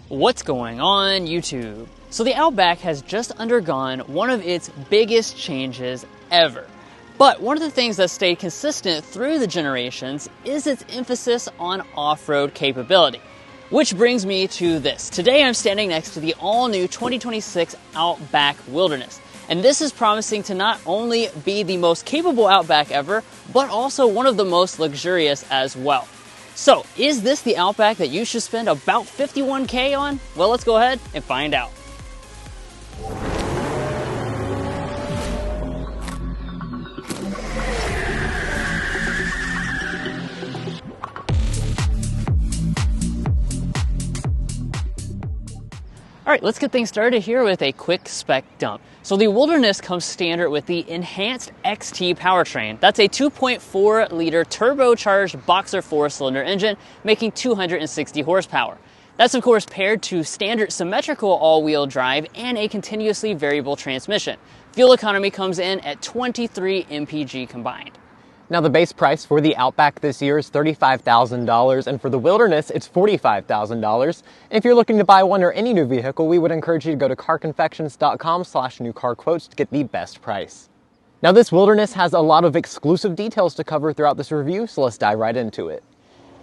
What's going on, YouTube? So the Outback has just undergone one of its biggest changes ever. But one of the things that stayed consistent through the generations is its emphasis on off-road capability. Which brings me to this. Today I'm standing next to the all-new 2026 Outback Wilderness. And this is promising to not only be the most capable Outback ever, but also one of the most luxurious as well. So, is this the Outback that you should spend about $51K on? Well, let's go ahead and find out. All right, let's get things started here with a quick spec dump. So the Wilderness comes standard with the enhanced XT powertrain. That's a 2.4 liter turbocharged boxer 4-cylinder engine, making 260 horsepower. That's of course paired to standard symmetrical all-wheel drive and a continuously variable transmission. Fuel economy comes in at 23 mpg combined. Now the base price for the Outback this year is $35,000, and for the Wilderness it's $45,000. And if you're looking to buy one or any new vehicle, we would encourage you to go to carconfections.com/newcarquotes to get the best price. Now this Wilderness has a lot of exclusive details to cover throughout this review, so let's dive right into it.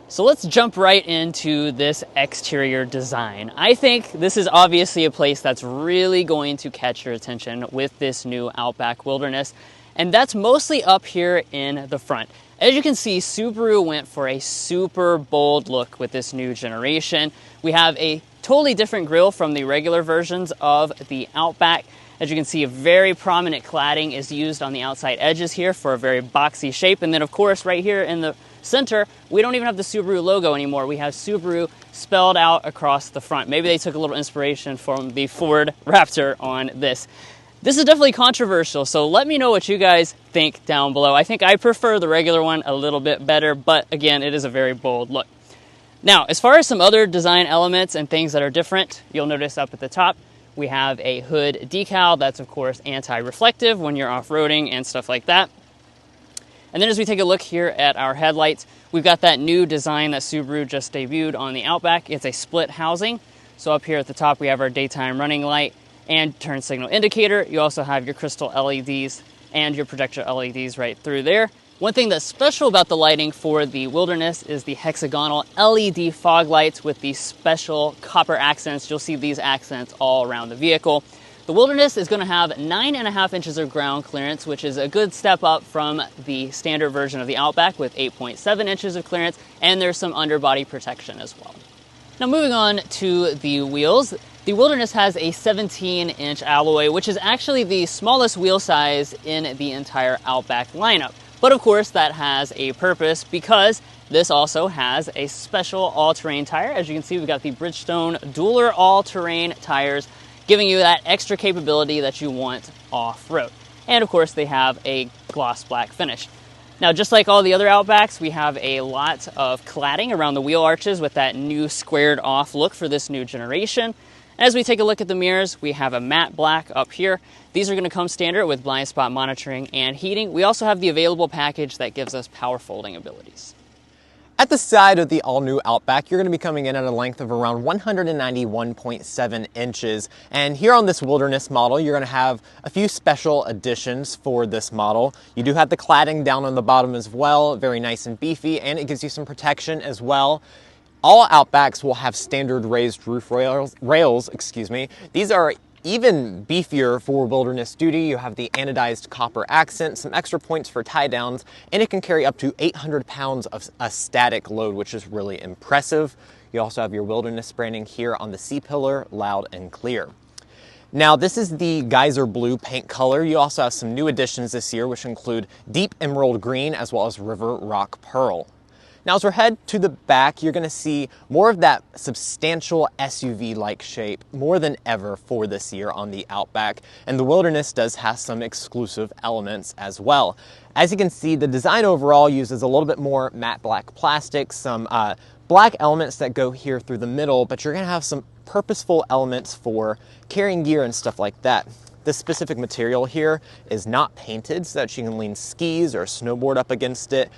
So let's jump right into this exterior design. I think this is obviously a place that's really going to catch your attention with this new Outback Wilderness. And that's mostly up here in the front. As you can see, Subaru went for a super bold look with this new generation. We have a totally different grille from the regular versions of the Outback. As you can see, a very prominent cladding is used on the outside edges here for a very boxy shape. And then of course, right here in the center, we don't even have the Subaru logo anymore. We have Subaru spelled out across the front. Maybe they took a little inspiration from the Ford Raptor on this. This is definitely controversial, so let me know what you guys think down below. I think I prefer the regular one a little bit better, but again, it is a very bold look. Now, as far as some other design elements and things that are different, you'll notice up at the top, we have a hood decal that's of course anti-reflective when you're off-roading and stuff like that. And then as we take a look here at our headlights, we've got that new design that Subaru just debuted on the Outback. It's a split housing. So up here at the top, we have our daytime running light and turn signal indicator. You also have your crystal LEDs and your projector LEDs right through there. One thing that's special about the lighting for the Wilderness is the hexagonal LED fog lights with the special copper accents. You'll see these accents all around the vehicle. The Wilderness is going to have 9.5 inches of ground clearance, which is a good step up from the standard version of the Outback with 8.7 inches of clearance, and there's some underbody protection as well. Now moving on to the wheels. The Wilderness has a 17-inch alloy, which is actually the smallest wheel size in the entire Outback lineup. But of course, that has a purpose because this also has a special all-terrain tire. As you can see, we've got the Bridgestone Dueler all-terrain tires, giving you that extra capability that you want off-road. And of course, they have a gloss black finish. Now, just like all the other Outbacks, we have a lot of cladding around the wheel arches with that new squared off look for this new generation. As we take a look at the mirrors, we have a matte black up here. These are going to come standard with blind spot monitoring and heating. We also have the available package that gives us power folding abilities. At the side of the all-new Outback, you're going to be coming in at a length of around 191.7 inches. And here on this Wilderness model, you're going to have a few special additions for this model. You do have the cladding down on the bottom as well, very nice and beefy, and it gives you some protection as well. All Outbacks will have standard raised roof rails. These are even beefier for Wilderness duty. You have the anodized copper accent, some extra points for tie downs, and it can carry up to 800 pounds of a static load, which is really impressive. You also have your Wilderness branding here on the C-pillar, loud and clear. Now, this is the Geyser Blue paint color. You also have some new additions this year, which include Deep Emerald Green as well as River Rock Pearl. Now, as we head to the back, you're going to see more of that substantial SUV-like shape more than ever for this year on the Outback. And the Wilderness does have some exclusive elements as well. As you can see, the design overall uses a little bit more matte black plastic, some black elements that go here through the middle, but you're going to have some purposeful elements for carrying gear and stuff like that. This specific material here is not painted so that you can lean skis or snowboard up against it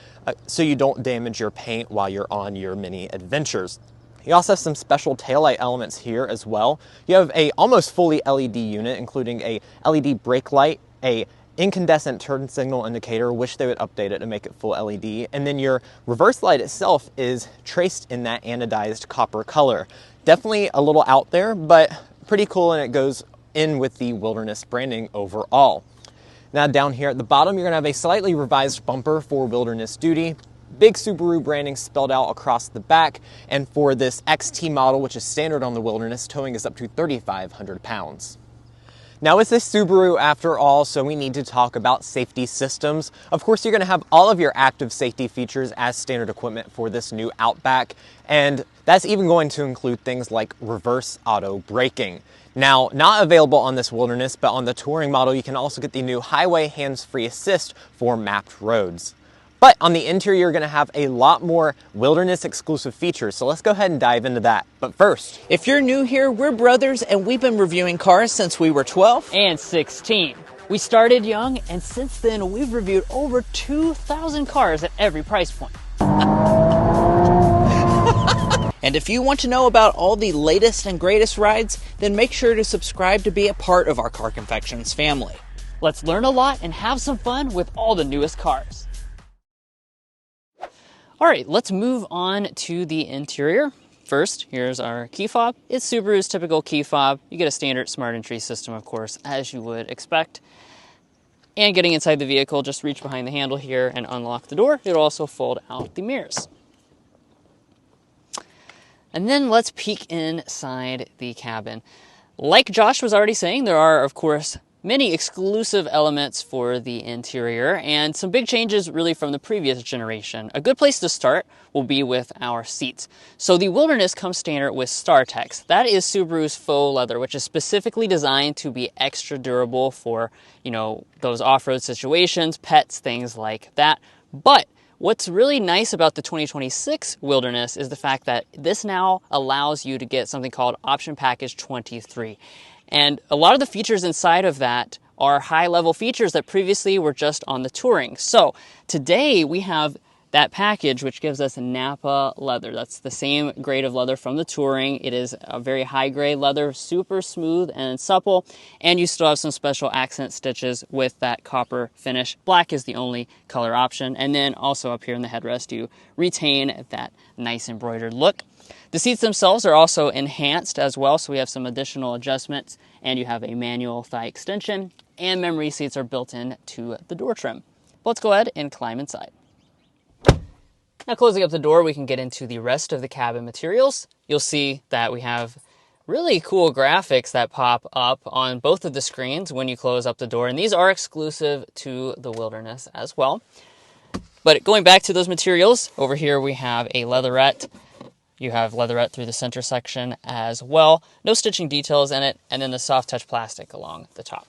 so you don't damage your paint while you're on your mini adventures. You also have some special taillight elements here as well. You have a almost fully LED unit, including a LED brake light, a incandescent turn signal indicator. Wish they would update it to make it full LED. And then your reverse light itself is traced in that anodized copper color. Definitely a little out there, but pretty cool, and it goes in with the Wilderness branding overall. Now down here at the bottom, you're gonna have a slightly revised bumper for Wilderness Duty. Big Subaru branding spelled out across the back. And for this XT model, which is standard on the Wilderness, towing is up to 3,500 pounds. Now it's this Subaru after all, so we need to talk about safety systems. Of course, you're gonna have all of your active safety features as standard equipment for this new Outback, and that's even going to include things like reverse auto braking. Now, not available on this Wilderness, but on the Touring model, you can also get the new Highway Hands-Free Assist for mapped roads. But on the interior, you're gonna have a lot more Wilderness exclusive features, so let's go ahead and dive into that. But first, if you're new here, we're brothers and we've been reviewing cars since we were 12 and 16. We started young, and since then we've reviewed over 2,000 cars at every price point. And if you want to know about all the latest and greatest rides, then make sure to subscribe to be a part of our Car Confections family. Let's learn a lot and have some fun with all the newest cars. All right, let's move on to the interior. First, here's our key fob. It's Subaru's typical key fob. You get a standard smart entry system, of course, as you would expect. And getting inside the vehicle, just reach behind the handle here and unlock the door. It'll also fold out the mirrors. And then let's peek inside the cabin. Like Josh was already saying, there are, of course, many exclusive elements for the interior and some big changes really from the previous generation. A good place to start will be with our seats. So the Wilderness comes standard with StarTex. That is Subaru's faux leather, which is specifically designed to be extra durable for, those off-road situations, pets, things like that. But what's really nice about the 2026 Wilderness is the fact that this now allows you to get something called Option Package 23. And a lot of the features inside of that are high-level features that previously were just on the Touring. So today we have that package, which gives us Napa leather. That's the same grade of leather from the Touring. It is a very high-grade leather, super smooth and supple, and you still have some special accent stitches with that copper finish. Black is the only color option, and then also up here in the headrest, you retain that nice embroidered look. The seats themselves are also enhanced as well, so we have some additional adjustments, and you have a manual thigh extension, and memory seats are built in to the door trim. But let's go ahead and climb inside. Now, closing up the door, we can get into the rest of the cabin materials. You'll see that we have really cool graphics that pop up on both of the screens when you close up the door, and these are exclusive to the Wilderness as well. But going back to those materials, over here we have a leatherette. You have leatherette through the center section as well. No stitching details in it, and then the soft touch plastic along the top.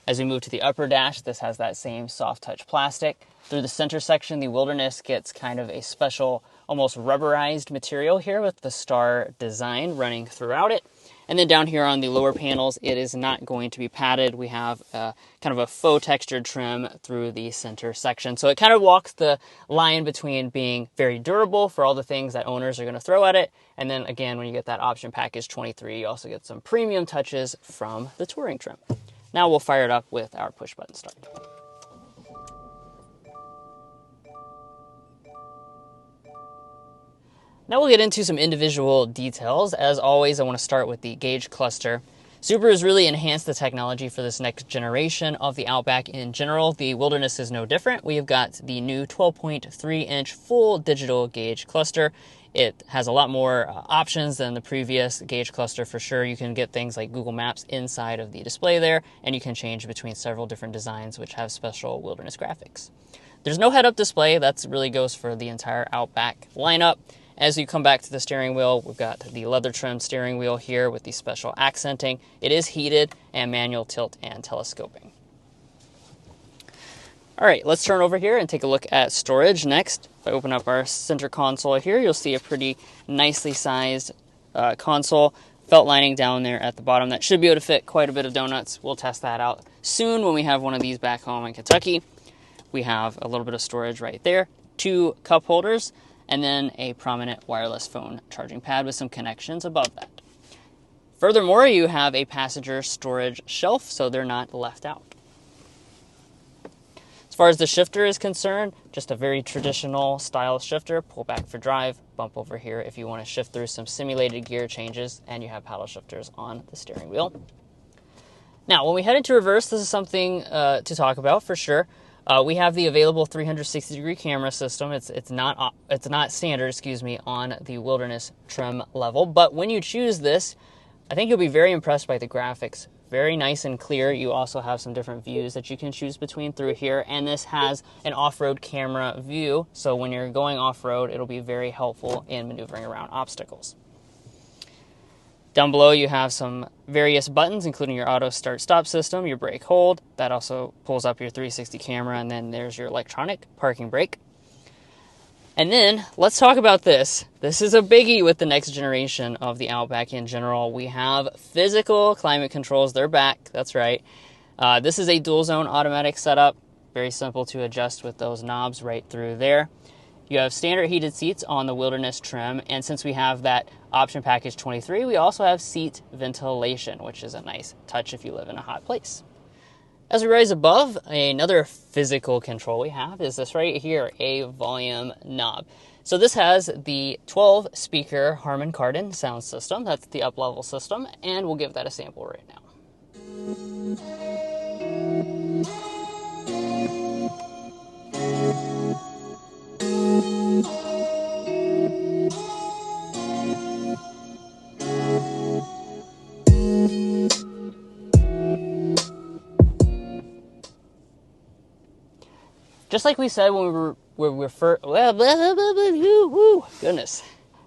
As we move to the upper dash, this has that same soft touch plastic. Through the center section, the Wilderness gets kind of a special, almost rubberized material here with the star design running throughout it. And then down here on the lower panels, it is not going to be padded. We have kind of a faux textured trim through the center section. So it kind of walks the line between being very durable for all the things that owners are going to throw at it. And then again, when you get that Option Package 23, you also get some premium touches from the Touring trim. Now we'll fire it up with our push button start. Now we'll get into some individual details. As always, I want to start with the gauge cluster. Subaru has really enhanced the technology for this next generation of the Outback in general. The Wilderness is no different. We have got the new 12.3-inch full digital gauge cluster. It has a lot more options than the previous gauge cluster for sure. You can get things like Google Maps inside of the display there, and you can change between several different designs which have special Wilderness graphics. There's no head-up display. That really goes for the entire Outback lineup. As you come back to the steering wheel, we've got the leather trim steering wheel here with the special accenting. It is heated and manual tilt and telescoping. All right, let's turn over here and take a look at storage next. If I open up our center console here, you'll see a pretty nicely sized console. Felt lining down there at the bottom. That should be able to fit quite a bit of donuts. We'll test that out soon when we have one of these back home in Kentucky. We have a little bit of storage right there. 2 cup holders. and then a prominent wireless phone charging pad with some connections above that. Furthermore, you have a passenger storage shelf, so they're not left out. As far as the shifter is concerned, just a very traditional style shifter. Pull back for drive, bump over here if you want to shift through some simulated gear changes, and you have paddle shifters on the steering wheel. Now, when we head into reverse, this is something to talk about for sure. We have the available 360-degree camera system. It's not standard, on the Wilderness trim level. But when you choose this, I think you'll be very impressed by the graphics. Very nice and clear. You also have some different views that you can choose between through here. And this has an off-road camera view. So when you're going off-road, it'll be very helpful in maneuvering around obstacles. Down below, you have some various buttons, including your auto start-stop system, your brake hold. That also pulls up your 360 camera, and then there's your electronic parking brake. And then, let's talk about this. This is a biggie with the next generation of the Outback in general. We have physical climate controls. They're back. That's right. This is a dual-zone automatic setup. Very simple to adjust with those knobs right through there. You have standard heated seats on the Wilderness trim, and since we have that option package 23, we also have seat ventilation, which is a nice touch if you live in a hot place. As we rise above, another physical control we have is this right here, a volume knob. So this has the 12-speaker Harman Kardon sound system. That's the up-level system, and we'll give that a sample right now. Just like we said when we were first,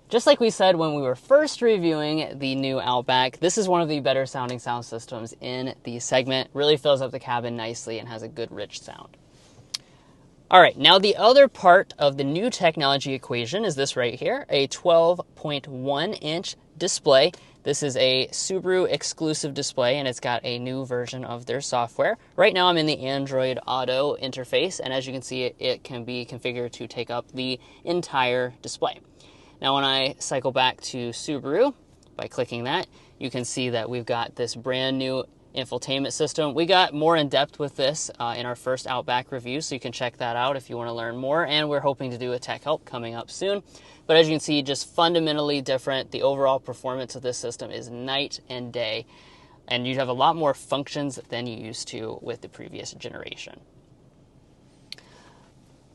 Just like we said when we were first reviewing the new Outback, this is one of the better sounding sound systems in the segment. Really fills up the cabin nicely and has a good rich sound. All right, now the other part of the new technology equation is this right here, a 12.1-inch display. This is a Subaru exclusive display, and it's got a new version of their software. Right now I'm in the Android Auto interface, and as you can see, it can be configured to take up the entire display. Now when I cycle back to Subaru, by clicking that, you can see that we've got this brand new infotainment system. We got more in depth with this in our first Outback review, so you can check that out if you want to learn more, and we're hoping to do a tech help coming up soon. But as you can see, just fundamentally different. The overall performance of this system is night and day, and you have a lot more functions than you used to with the previous generation.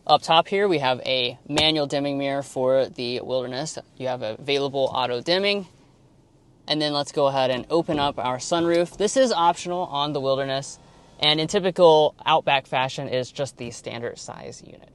Up top here, we have a manual dimming mirror for the Wilderness. You have available auto dimming. And then let's go ahead and open up our sunroof. This is optional on the Wilderness, and in typical Outback fashion is just the standard size unit.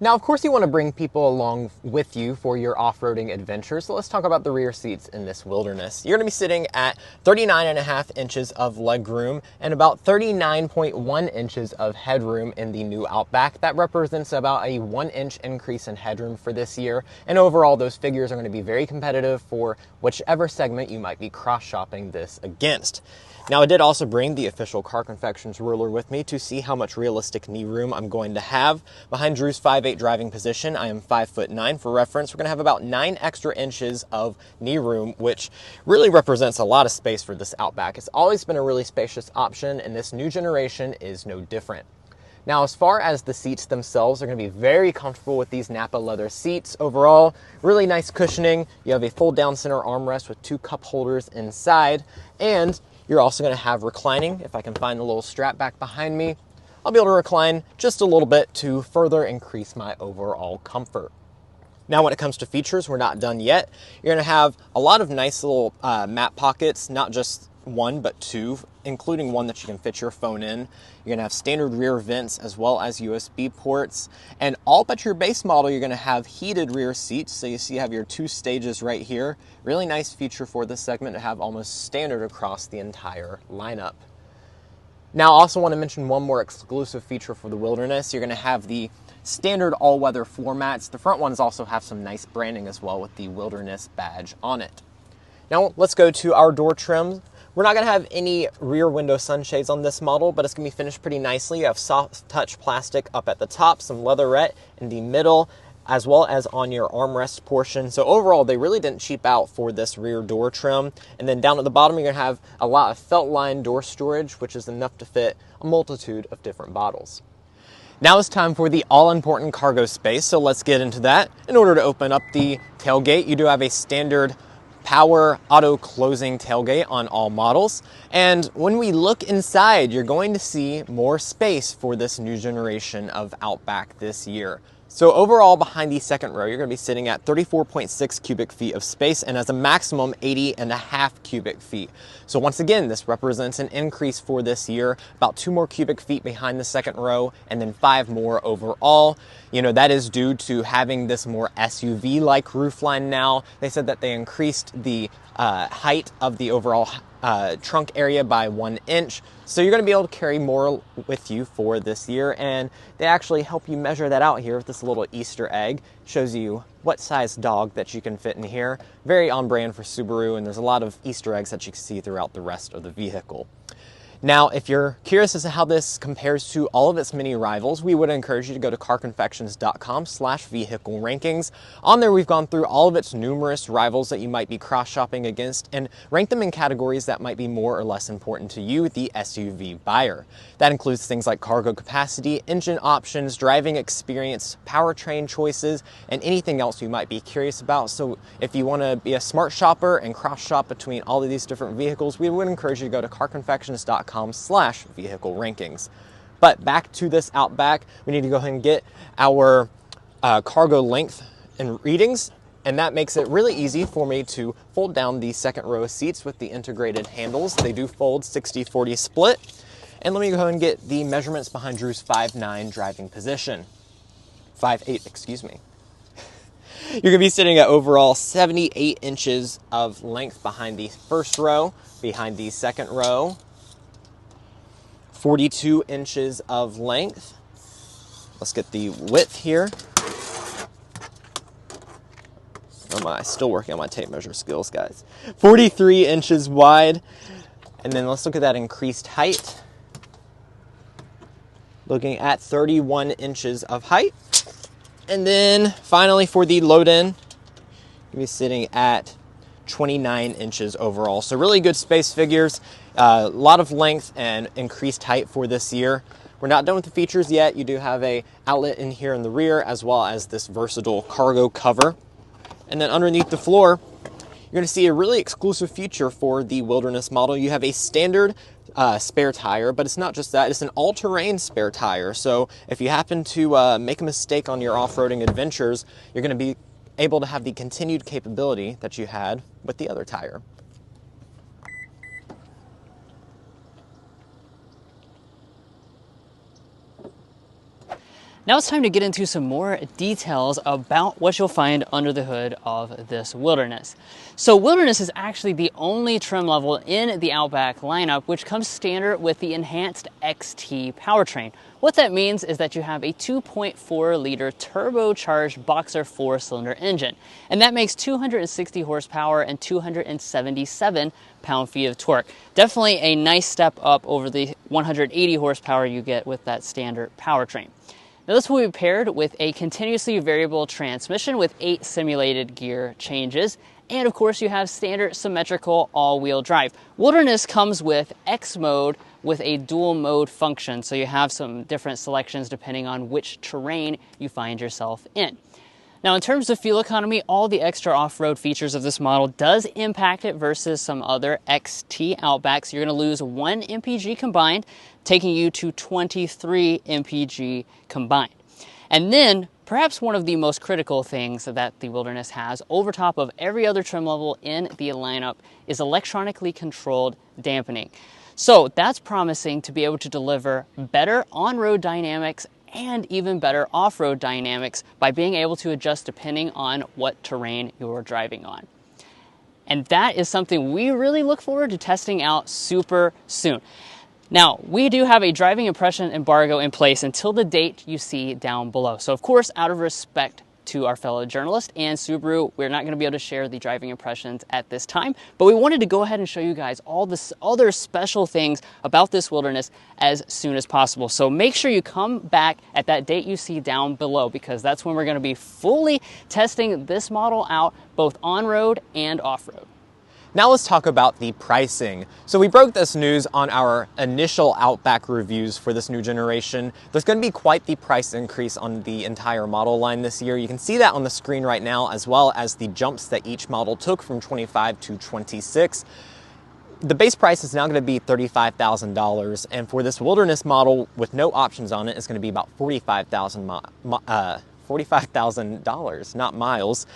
Now, of course, you want to bring people along with you for your off-roading adventures, so let's talk about the rear seats in this Wilderness. You're going to be sitting at 39.5 inches of legroom and about 39.1 inches of headroom in the new Outback. That represents about a 1-inch increase in headroom for this year, and overall, those figures are going to be very competitive for whichever segment you might be cross-shopping this against. Now, I did also bring the official Car Confections ruler with me to see how much realistic knee room I'm going to have. Behind Drew's 5'8" driving position, I am 5'9". For reference, we're going to have about 9 extra inches of knee room, which really represents a lot of space for this Outback. It's always been a really spacious option, and this new generation is no different. Now, as far as the seats themselves, they're going to be very comfortable with these Napa leather seats. Overall, really nice cushioning. You have a fold-down center armrest with 2 cup holders inside, and you're also going to have reclining. If I can find the little strap back behind me, I'll be able to recline just a little bit to further increase my overall comfort. Now, when it comes to features, we're not done yet. You're going to have a lot of nice little map pockets, not just one, but 2, including one that you can fit your phone in. You're going to have standard rear vents as well as USB ports. And all but your base model, you're going to have heated rear seats. So you see you have your 2 stages right here. Really nice feature for this segment to have almost standard across the entire lineup. Now, I also want to mention one more exclusive feature for the Wilderness. You're going to have the standard all-weather floor mats. The front ones also have some nice branding as well with the Wilderness badge on it. Now, let's go to our door trims. We're not going to have any rear window sunshades on this model, but it's going to be finished pretty nicely. You have soft touch plastic up at the top, some leatherette in the middle, as well as on your armrest portion. So overall, they really didn't cheap out for this rear door trim. And then down at the bottom, you're going to have a lot of felt-lined door storage, which is enough to fit a multitude of different bottles. Now it's time for the all-important cargo space, so let's get into that. In order to open up the tailgate, you do have a standard power auto closing tailgate on all models. And when we look inside, you're going to see more space for this new generation of Outback this year. So overall, behind the second row, you're going to be sitting at 34.6 cubic feet of space, and as a maximum 80.5 cubic feet. So once again, this represents an increase for this year, about 2 more cubic feet behind the second row, and then 5 more overall. You know, that is due to having this more SUV-like roofline now. They said that they increased the height of the overall trunk area by 1 inch. So you're going to be able to carry more with you for this year, and they actually help you measure that out here with this little Easter egg. Shows you what size dog that you can fit in here. Very on brand for Subaru, and there's a lot of Easter eggs that you can see throughout the rest of the vehicle. Now, if you're curious as to how this compares to all of its many rivals, we would encourage you to go to carconfections.com/vehicle rankings. On there, we've gone through all of its numerous rivals that you might be cross-shopping against and rank them in categories that might be more or less important to you, the SUV buyer. That includes things like cargo capacity, engine options, driving experience, powertrain choices, and anything else you might be curious about. So if you want to be a smart shopper and cross-shop between all of these different vehicles, we would encourage you to go to carconfections.com/vehicle rankings. But back to this Outback, we need to go ahead and get our cargo length and readings, and that makes it really easy for me to fold down the second row seats with the integrated handles. They do fold 60-40 split. And let me go ahead and get the measurements behind Drew's 5'9" driving position. 5'8", excuse me. You're going to be sitting at overall 78 inches of length behind the first row, behind the second row, 42 inches of length. Let's get the width here. I'm still working on my tape measure skills, guys. 43 inches wide. And then let's look at that increased height. Looking at 31 inches of height. And then finally for the load-in, you'll be sitting at 29 inches overall. So really good space figures, a lot of length and increased height for this year. We're not done with the features yet. You do have a outlet in here in the rear, as well as this versatile cargo cover. And then underneath the floor, you're going to see a really exclusive feature for the Wilderness model. You have a standard spare tire, but it's not just that, it's an all-terrain spare tire. So if you happen to make a mistake on your off-roading adventures, you're going to be able to have the continued capability that you had with the other tire. Now it's time to get into some more details about what you'll find under the hood of this Wilderness. So Wilderness is actually the only trim level in the Outback lineup which comes standard with the enhanced XT powertrain. What that means is that you have a 2.4 liter turbocharged boxer 4-cylinder engine, and that makes 260 horsepower and 277 pound-feet of torque. Definitely a nice step up over the 180 horsepower you get with that standard powertrain. Now this will be paired with a continuously variable transmission with 8 simulated gear changes, and of course you have standard symmetrical all-wheel drive. Wilderness comes with X mode with a dual mode function, so you have some different selections depending on which terrain you find yourself in. Now in terms of fuel economy, all the extra off-road features of this model does impact it versus some other XT Outbacks. You're going to lose 1 mpg combined, taking you to 23 mpg combined. And then, perhaps one of the most critical things that the Wilderness has over top of every other trim level in the lineup is electronically controlled dampening. So that's promising to be able to deliver better on-road dynamics and even better off-road dynamics by being able to adjust depending on what terrain you're driving on. And that is something we really look forward to testing out super soon. Now, we do have a driving impression embargo in place until the date you see down below. So of course, out of respect to our fellow journalist, and Subaru, we're not going to be able to share the driving impressions at this time, but we wanted to go ahead and show you guys all the other special things about this Wilderness as soon as possible. So make sure you come back at that date you see down below, because that's when we're going to be fully testing this model out, both on-road and off-road. Now let's talk about the pricing. So we broke this news on our initial Outback reviews for this new generation. There's going to be quite the price increase on the entire model line this year. You can see that on the screen right now, as well as the jumps that each model took from 25 to 26. The base price is now going to be $35,000, and for this Wilderness model with no options on it, it's going to be about $45,000, not miles.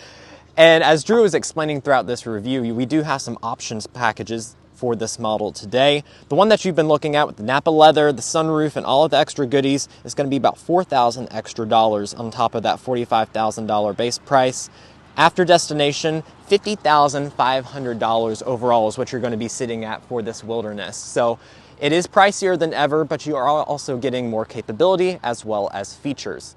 And as Drew was explaining throughout this review, we do have some options packages for this model today. The one that you've been looking at with the Napa leather, the sunroof, and all of the extra goodies is going to be about $4,000 extra on top of that $45,000 base price. After destination, $50,500 overall is what you're going to be sitting at for this Wilderness. So it is pricier than ever, but you are also getting more capability as well as features.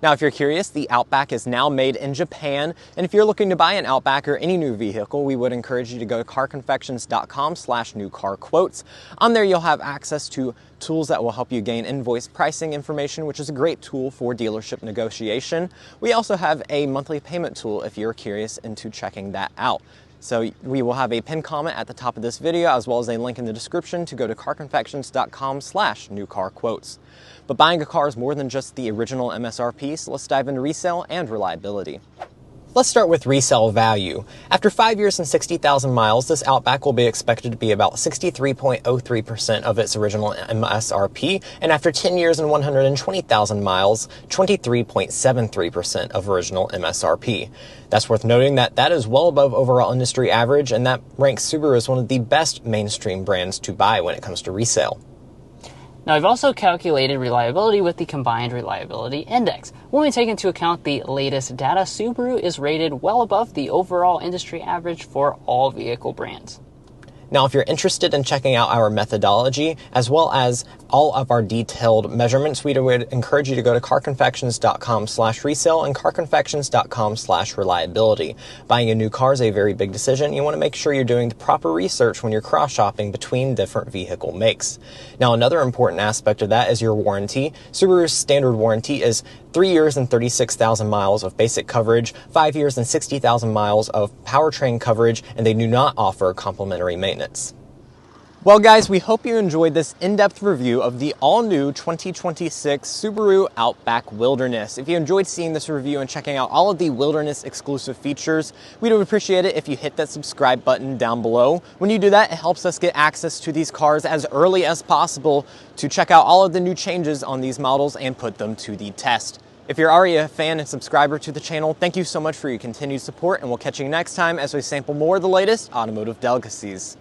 Now, if you're curious, the Outback is now made in Japan, and if you're looking to buy an Outback or any new vehicle, we would encourage you to go to carconfections.com/newcarquotes. On there, you'll have access to tools that will help you gain invoice pricing information, which is a great tool for dealership negotiation. We also have a monthly payment tool if you're curious into checking that out. So we will have a pinned comment at the top of this video, as well as a link in the description to go to carconfections.com/newcarquotes. But buying a car is more than just the original MSRP, so let's dive into resale and reliability. Let's start with resale value. After 5 years and 60,000 miles, this Outback will be expected to be about 63.03% of its original MSRP, and after 10 years and 120,000 miles, 23.73% of original MSRP. That's worth noting that that is well above overall industry average, and that ranks Subaru as one of the best mainstream brands to buy when it comes to resale. Now, I've also calculated reliability with the Combined Reliability Index. When we take into account the latest data, Subaru is rated well above the overall industry average for all vehicle brands. Now, if you're interested in checking out our methodology, as well as all of our detailed measurements, we would encourage you to go to carconfections.com/resale and carconfections.com/reliability. Buying a new car is a very big decision. You want to make sure you're doing the proper research when you're cross-shopping between different vehicle makes. Now, another important aspect of that is your warranty. Subaru's standard warranty is 3 years and 36,000 miles of basic coverage, 5 years and 60,000 miles of powertrain coverage, and they do not offer complimentary maintenance. Well guys, we hope you enjoyed this in-depth review of the all-new 2026 Subaru Outback Wilderness. If you enjoyed seeing this review and checking out all of the Wilderness exclusive features, we'd appreciate it if you hit that subscribe button down below. When you do that, it helps us get access to these cars as early as possible to check out all of the new changes on these models and put them to the test. If you're already a fan and subscriber to the channel, thank you so much for your continued support, and we'll catch you next time as we sample more of the latest automotive delicacies.